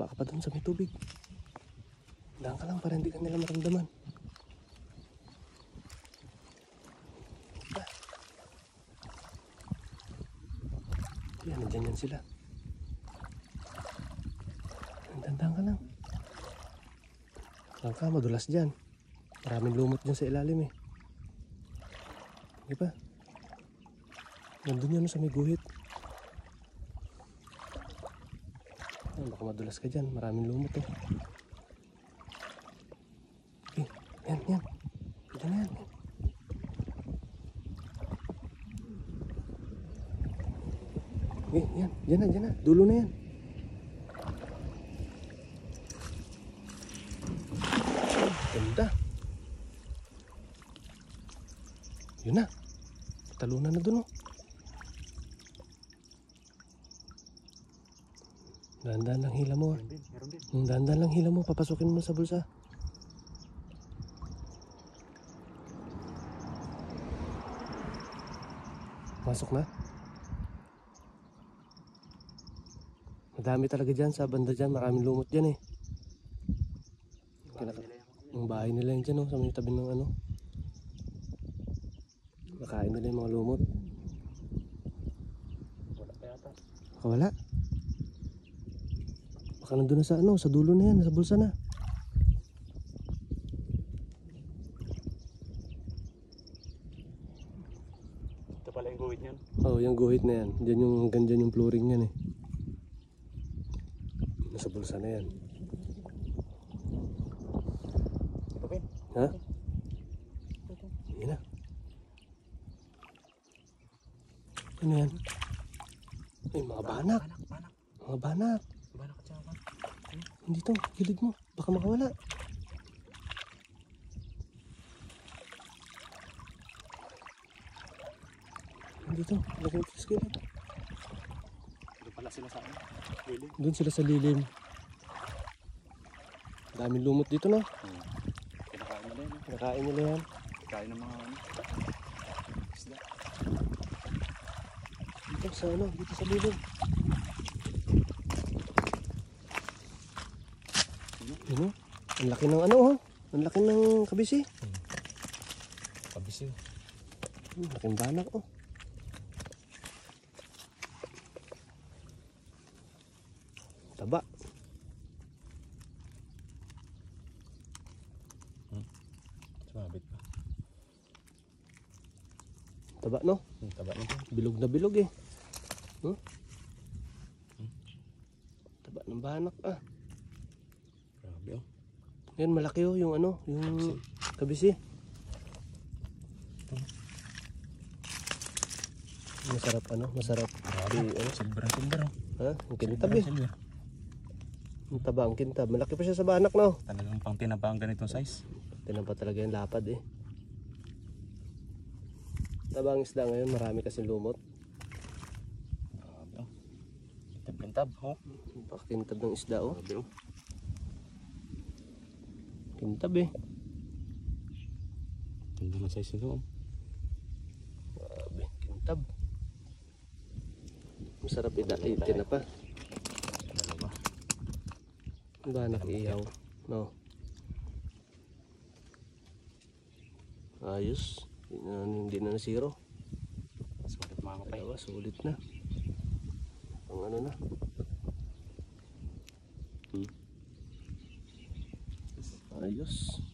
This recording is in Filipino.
Baba ka pa dun sa may tubig. Daan ka lang para hindi ka nila maramdaman. Yan, nandiyan yan sila. Dandang ka lang. Lang ka, madulas dyan. Maraming lumot dyan sa ilalim eh. Di ba? Nandun yan sa may guhit. Baka madulas ka dyan. Maraming lumot eh. Okay, yan. Ito na yan. Okay, yan. Diyan na. Dulo na yan. Ganda. Yun na. Talunan na dun oh. Dahan-dahan lang hila mo. Dahan-dahan lang hila mo. Papasukin mo sa bulsa. Masok na. Madami talaga dyan. Sa banda dyan. Maraming lumot dyan eh. Yung bahay nila yan dyan oh. Sa may tabi ng ano. Makain nila yung mga lumot. Wala pa yata. Wala. Baka nandun na sa ano, sa dulo na yan, sa bulsa na. Ito pala yung guhit niyan. Oo, yung guhit na yan. Diyan yung, ganyan yung flooring yan eh. Nasa bulsa na yan. Ha? Yan na. Ano yan? Ay, mga banak. Mga banak. Hindi to, gilid mo. Baka makawala. Hindi to, lagay ito sa gilid. Doon pala sila sa lilim. Doon sila sa lilim. Daming lumot dito no? Kinakain nila yan. Kinakain nila yan. Kain ng mga isda. Dito sa ano, dito sa lilim. Ano? Ang laki ng ano oh. Ang laki ng kabisi. Kabisi. Laking banak oh. Taba. Sumabit pa. Taba no? Taba nito. Bilog na bilog eh. Taba ng banak ah. Grabe oh. Yan malaki oh yung ano, yung kabisi. Masarap ano, masarap. Grabe. Silver oh. Ha? Ang kintab eh. Ang taba, ang kintab. Malaki pa siya sa banak no? Talagang pang tinapa ang ganitong size. Tinapa talaga yung lapad eh. Tabang isda ngayon, marami kasing lumot. Grabe oh. Kintab oh. Pakintab ng isda oh. Grabe oh. Kintab eh. Ganda ng size nito oh. Grabe, kintab. Masarap tinapa. Dalawa. Banak ihaw. No. Ayos. Hindi na nasiro. Sulit mga kapay. Dalawa, sulit na. Ang ano na. Ayos.